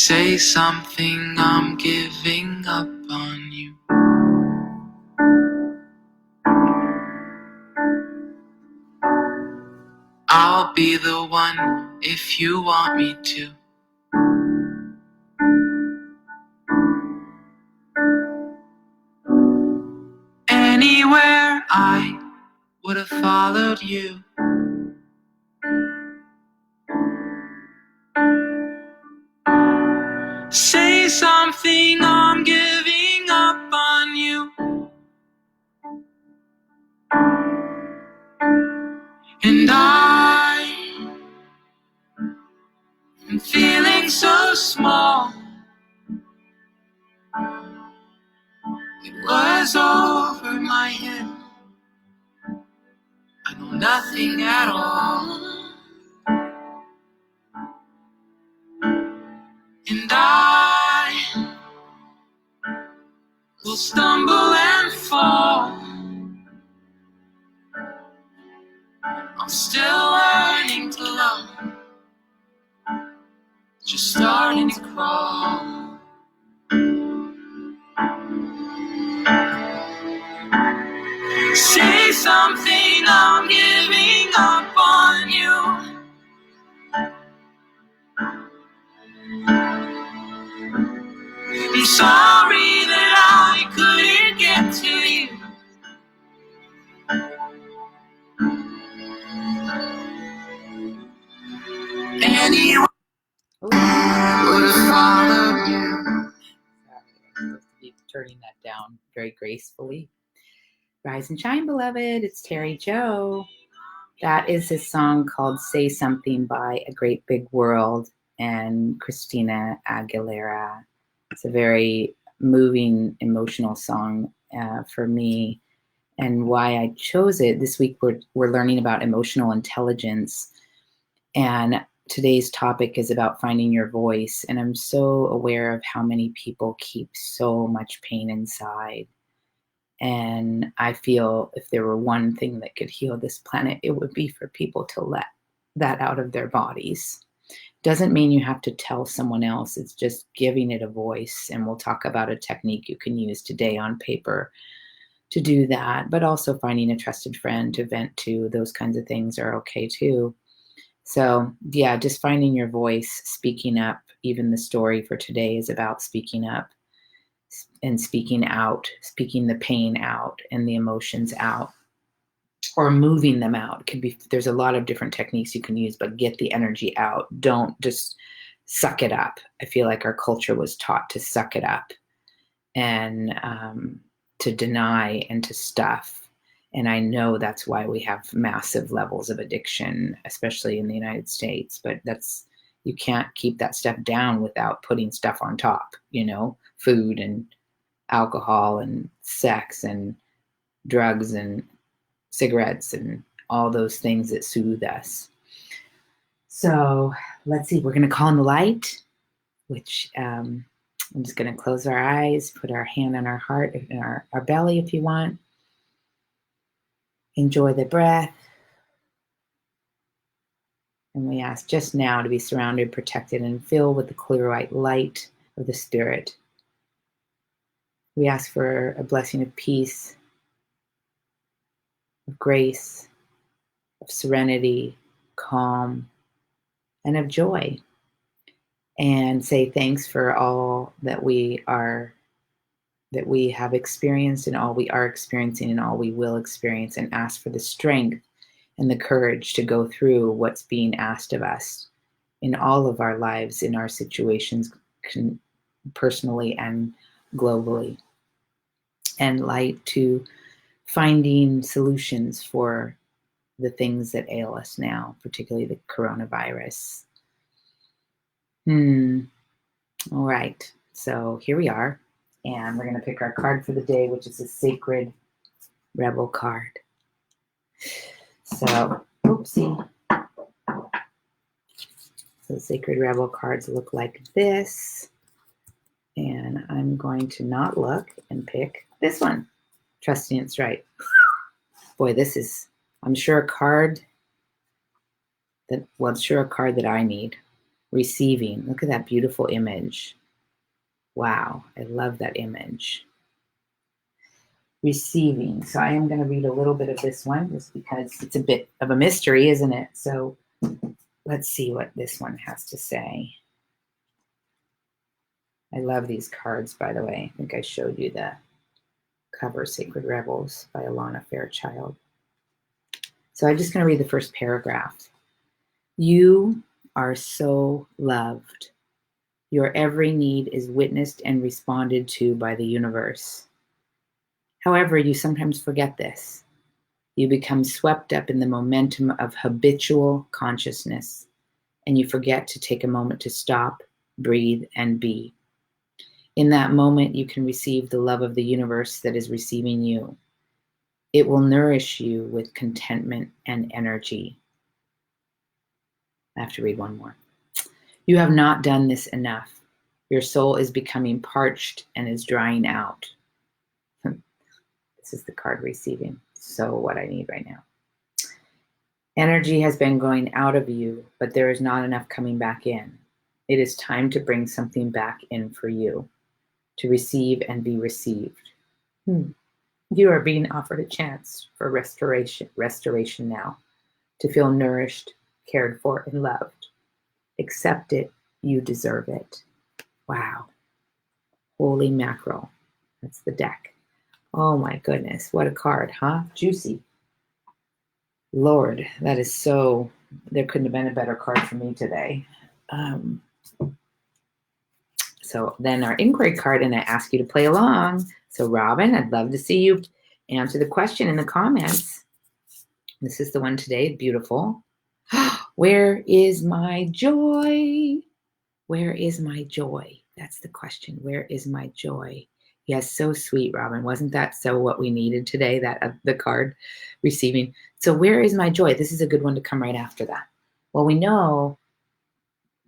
Say something, I'm giving up on you. I'll be the one if you want me to. Anywhere I would have followed you. Say something, I'm giving up on you. And I am feeling so small. It was over my head. I know nothing at all. And I will stumble and fall. I'm still learning to love, just starting to crawl. Say something, I'm giving up on you. I'm sorry that I couldn't get to you. Anyone would have followed you. Sorry, I'm supposed to be turning that down very gracefully. Rise and shine, beloved. It's Terry Joe. That is a song called Say Something by A Great Big World and Christina Aguilera. It's a very moving, emotional song for me. And why I chose it, this week we're learning about emotional intelligence. And today's topic is about finding your voice. And I'm so aware of how many people keep so much pain inside. And I feel if there were one thing that could heal this planet, it would be for people to let that out of their bodies. Doesn't mean you have to tell someone else. It's just giving it a voice. And we'll talk about a technique you can use today on paper to do that, but also finding a trusted friend to vent to. Those kinds of things are okay too. So yeah, just finding your voice, speaking up. Even the story for today is about speaking up and speaking out, speaking the pain out and the emotions out, or moving them out. Could be, there's a lot of different techniques you can use, but get the energy out. Don't just suck it up. I feel like our culture was taught to suck it up and to deny and to stuff. And I know that's why we have massive levels of addiction, especially in the United States. But you can't keep that stuff down without putting stuff on top, food and alcohol and sex and drugs and cigarettes and all those things that soothe us. So let's see, we're going to call in the light, which I'm just going to close our eyes, put our hand on our heart and our belly if you want. Enjoy the breath. And we ask just now to be surrounded, protected, and filled with the clear white light of the Spirit. We ask for a blessing of peace, of grace, of serenity, calm, and of joy. And say thanks for all that we have experienced and all we are experiencing and all we will experience, and ask for the strength and the courage to go through what's being asked of us in all of our lives, in our situations, personally and globally. And light to finding solutions for the things that ail us now, particularly the coronavirus. All right, so here we are. And we're going to pick our card for the day, which is a Sacred Rebel card. So, oopsie. So Sacred Rebel cards look like this. And I'm going to not look and pick this one, trusting it's right. Boy, this is, I'm sure a card that I need. receiving. Look at that beautiful image. Wow, I love that image. Receiving. So I am going to read a little bit of this one just because it's a bit of a mystery, isn't it? So let's see what this one has to say. I love these cards, by the way. I think I showed you the cover, Sacred Rebels by Alana Fairchild. So I'm just going to read the first paragraph. You are so loved. Your every need is witnessed and responded to by the universe. However, you sometimes forget this. You become swept up in the momentum of habitual consciousness, and you forget to take a moment to stop, breathe, and be. In that moment, you can receive the love of the universe that is receiving you. It will nourish you with contentment and energy. I have to read one more. You have not done this enough. Your soul is becoming parched and is drying out. This is the card receiving. So what I need right now. Energy has been going out of you, but there is not enough coming back in. It is time to bring something back in for you, to receive and be received. You are being offered a chance for restoration now, to feel nourished, cared for, and loved. Accept it. You deserve it. Wow. Holy mackerel. That's the deck. Oh my goodness. What a card, huh? Juicy. Lord, that is so, there couldn't have been a better card for me today. So then our inquiry card, and I ask you to play along. So Robin, I'd love to see you answer the question in the comments. This is the one today. Beautiful. Where is my joy? Where is my joy? That's the question. Where is my joy? Yes, so sweet, Robin. Wasn't that so what we needed today, that the card receiving? So where is my joy? This is a good one to come right after that. Well, we know,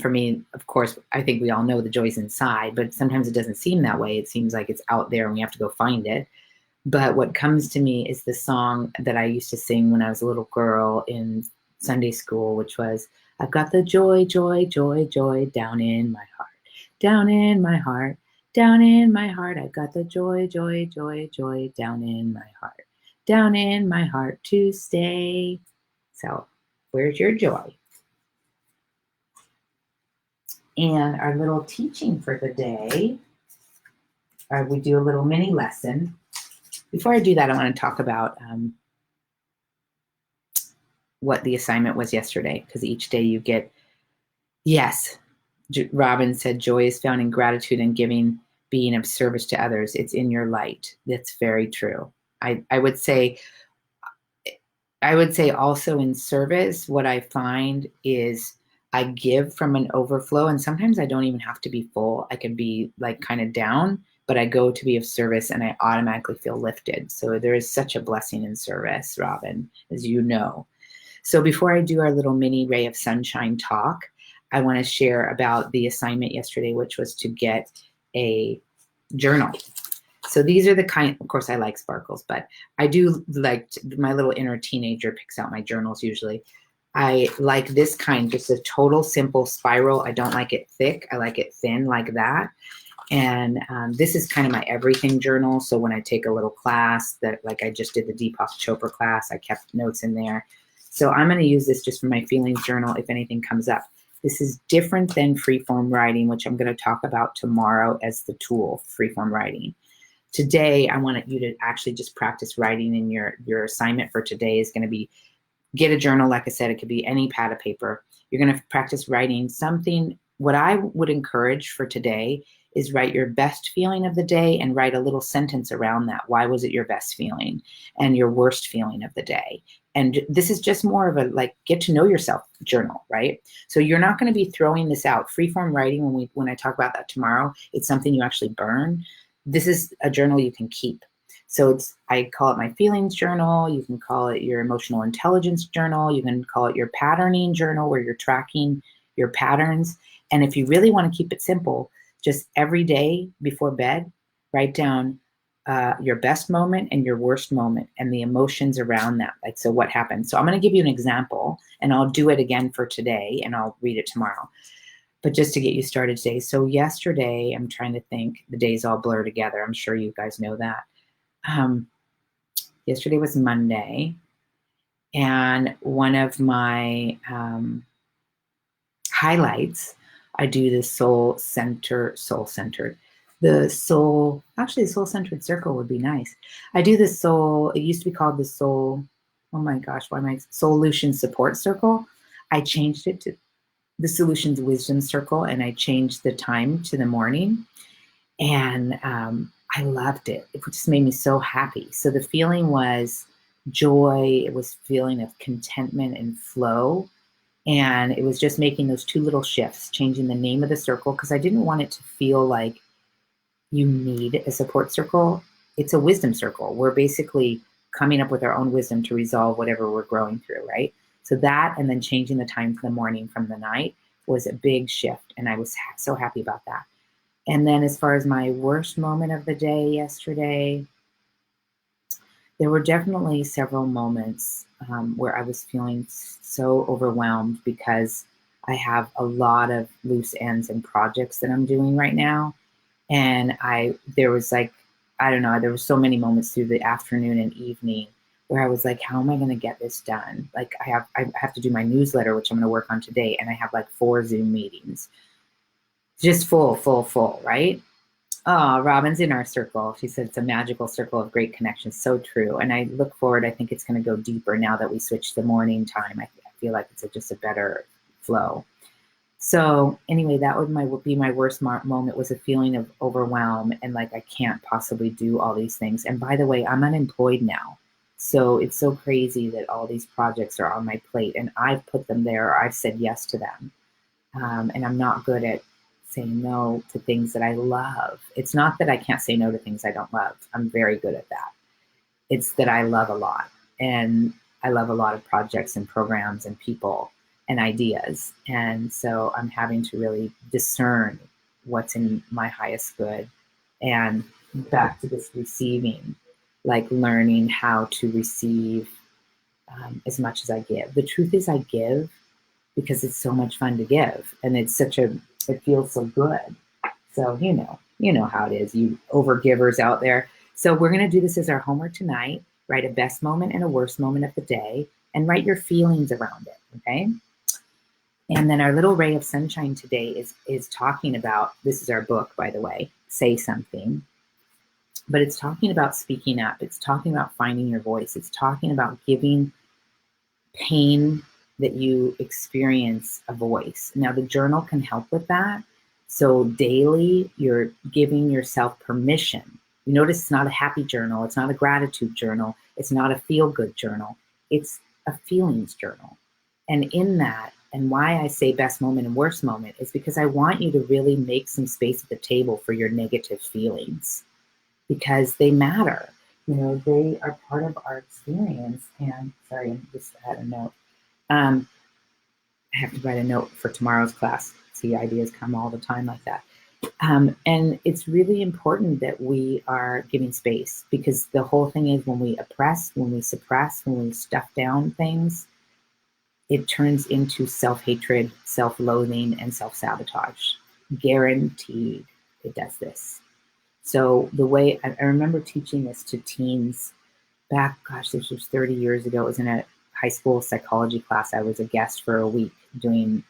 for me, of course, I think we all know the joy's inside, but sometimes it doesn't seem that way. It seems like it's out there and we have to go find it. But what comes to me is the song that I used to sing when I was a little girl in Sunday school, which was, I've got the joy, joy, joy, joy down in my heart, down in my heart, down in my heart. I've got the joy, joy, joy, joy down in my heart to stay. So where's your joy? And our little teaching for the day, we do a little mini lesson. Before I do that, I want to talk about what the assignment was yesterday, because each day you get, yes, Robin said, joy is found in gratitude and giving, being of service to others. It's in your light. That's very true. I would say also in service, what I find is I give from an overflow, and sometimes I don't even have to be full. I can be like kind of down, but I go to be of service and I automatically feel lifted. So there is such a blessing in service, Robin, as you know. So before I do our little mini ray of sunshine talk, I want to share about the assignment yesterday, which was to get a journal. So these are the kind, of course I like sparkles, but I do like, my little inner teenager picks out my journals usually. I like this kind, just a total simple spiral. I don't like it thick. I like it thin like that. And this is kind of my everything journal. So when I take a little class that, like I just did the Deepak Chopra class, I kept notes in there. So I'm going to use this just for my feelings journal if anything comes up. This is different than freeform writing, which I'm going to talk about tomorrow as the tool, freeform writing. Today, I want you to actually just practice writing, and your assignment for today is going to be get a journal. Like I said, it could be any pad of paper. You're going to practice writing something. What I would encourage for today is write your best feeling of the day and write a little sentence around that. Why was it your best feeling? And your worst feeling of the day. And this is just more of a like get to know yourself journal, right? So you're not going to be throwing this out. Freeform writing, when I talk about that tomorrow, it's something you actually burn. This is a journal you can keep. So I call it my feelings journal. You can call it your emotional intelligence journal. You can call it your patterning journal, where you're tracking your patterns. And if you really want to keep it simple, just every day before bed, write down your best moment and your worst moment and the emotions around that. Like, so what happened? So I'm going to give you an example, and I'll do it again for today, and I'll read it tomorrow. But just to get you started today. So yesterday, I'm trying to think, the days all blur together. I'm sure you guys know that. Yesterday was Monday, and one of my highlights, I do the soul-centered circle would be nice. I do the soul, it used to be called the soul, oh my gosh, why am I, Solution Support Circle. I changed it to the Solutions Wisdom Circle, and I changed the time to the morning. And I loved it. It just made me so happy. So the feeling was joy. It was feeling of contentment and flow. And it was just making those two little shifts, changing the name of the circle, because I didn't want it to feel like you need a support circle. It's a wisdom circle. We're basically coming up with our own wisdom to resolve whatever we're growing through, right? So that, and then changing the time to the morning from the night, was a big shift. And I was so happy about that. And then as far as my worst moment of the day yesterday, there were definitely several moments where I was feeling so overwhelmed because I have a lot of loose ends and projects that I'm doing right now. And there was like, I don't know, there were so many moments through the afternoon and evening where I was like, how am I going to get this done? Like I have to do my newsletter, which I'm going to work on today. And I have like 4 Zoom meetings, just full, right? Oh, Robin's in our circle. She said it's a magical circle of great connections. So true. And I look forward. I think it's going to go deeper now that we switched to morning time. I feel like it's just a better flow. So anyway, that would be my worst moment, was a feeling of overwhelm and like I can't possibly do all these things. And by the way, I'm unemployed now. So it's so crazy that all these projects are on my plate and I've put them there, or I've said yes to them. And I'm not good at saying no to things that I love. It's not that I can't say no to things I don't love. I'm very good at that. It's that I love a lot. And I love a lot of projects and programs and people and ideas. And so I'm having to really discern what's in my highest good. And back to this receiving, like learning how to receive as much as I give. The truth is I give because it's so much fun to give. And it feels so good. So, you know how it is, you overgivers out there. So we're going to do this as our homework tonight. Write a best moment and a worst moment of the day and write your feelings around it. Okay. And then our little ray of sunshine today is talking about, this is our book, by the way, Say Something, but it's talking about speaking up. It's talking about finding your voice. It's talking about giving pain that you experience a voice. Now the journal can help with that. So daily you're giving yourself permission. You notice it's not a happy journal. It's not a gratitude journal. It's not a feel-good journal. It's a feelings journal. And in that, and why I say best moment and worst moment, is because I want you to really make some space at the table for your negative feelings, because they matter. They are part of our experience. And sorry, I just had a note. I have to write a note for tomorrow's class. See, ideas come all the time like that. And it's really important that we are giving space, because the whole thing is when we oppress, when we suppress, when we stuff down things, it turns into self-hatred, self-loathing, and self-sabotage. Guaranteed it does this. So the way I remember teaching this to teens back, this was 30 years ago. It was in a high school psychology class. I was a guest for a week doing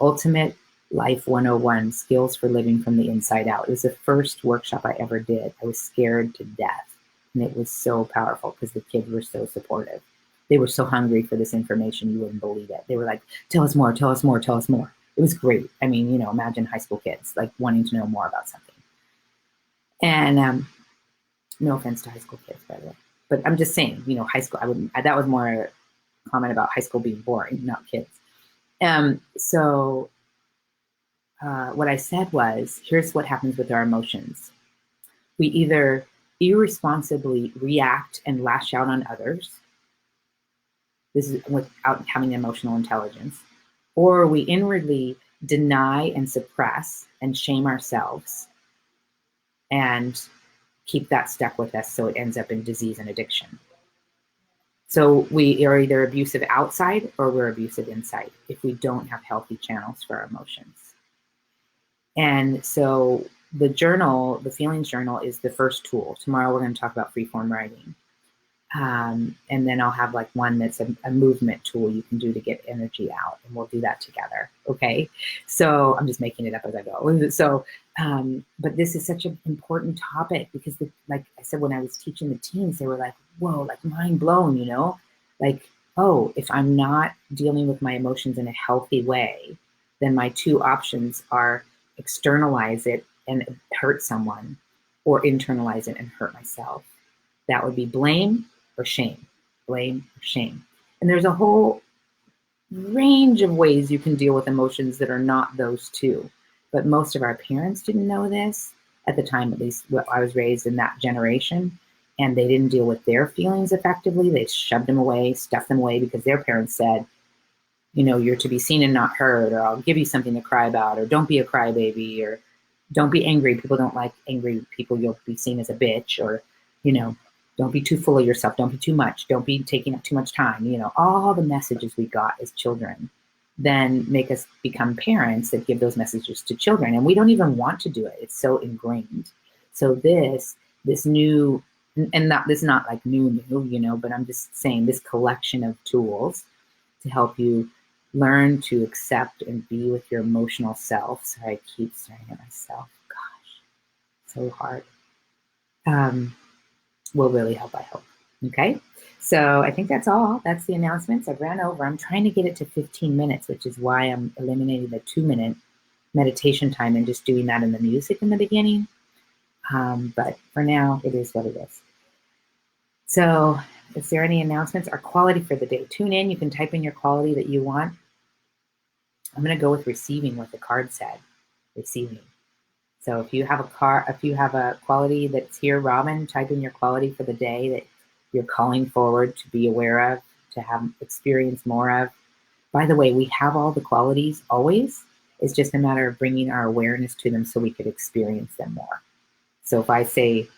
Ultimate Life 101, Skills for Living from the Inside Out. It was the first workshop I ever did. I was scared to death. And it was so powerful because the kids were so supportive. They were so hungry for this information, you wouldn't believe it. They were like, tell us more, tell us more, tell us more. It was great. I mean, imagine high school kids like wanting to know more about something. And no offense to high school kids, by the way. But I'm just saying, high school, that was more a comment about high school being boring, not kids. So what I said was, here's what happens with our emotions. We either irresponsibly react and lash out on others. This is without having emotional intelligence. Or we inwardly deny and suppress and shame ourselves and keep that stuck with us, so it ends up in disease and addiction. So we are either abusive outside or we're abusive inside if we don't have healthy channels for our emotions. And so the journal, the feelings journal, is the first tool. Tomorrow we're going to talk about freeform writing. And then I'll have like one that's a movement tool you can do to get energy out, and we'll do that together. Okay. So I'm just making it up as I go. So, but this is such an important topic because like I said, when I was teaching the teens, they were like, whoa, like mind blown, you know, like, oh, if I'm not dealing with my emotions in a healthy way, then my two options are externalize it and hurt someone, or internalize it and hurt myself. That would be blame or shame, blame or shame. And there's a whole range of ways you can deal with emotions that are not those two. But most of our parents didn't know this at the time, at least I was raised in that generation, and they didn't deal with their feelings effectively. They shoved them away, stuffed them away because their parents said, you know, you're to be seen and not heard, or I'll give you something to cry about, or don't be a crybaby, or don't be angry. People don't like angry people. You'll be seen as a bitch, or, you know, don't be too full of yourself. Don't be too much. Don't be taking up too much time. You know, all the messages we got as children then make us become parents that give those messages to children. And we don't even want to do it. It's so ingrained. So this new, and this is not like new, you know, but I'm just saying this collection of tools to help you learn to accept and be with your emotional self. Sorry, I keep staring at myself. Gosh, so hard. Will really help, I hope. Okay, so I think that's all. That's the announcements. I've ran over. I'm trying to get it to 15 minutes, which is why I'm eliminating the 2-minute meditation time and just doing that in the music in the beginning. But for now, it is what it is. So is there any announcements? Our quality for the day. Tune in. You can type in your quality that you want. I'm going to go with receiving what the card said. Receiving. So if you have a quality that's here, Robin, type in your quality for the day that you're calling forward to be aware of, to have experience more of. By the way, we have all the qualities always. It's just a matter of bringing our awareness to them so we could experience them more. So if I say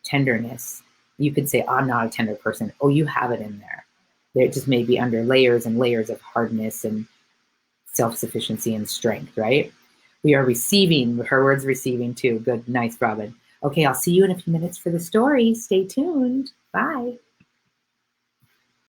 tenderness, you could say, I'm not a tender person. Oh, you have it in there. It just may be under layers and layers of hardness and self-sufficiency and strength, right? We are receiving, her words receiving too. Good, nice, Robin. Okay, I'll see you in a few minutes for the story. Stay tuned. Bye.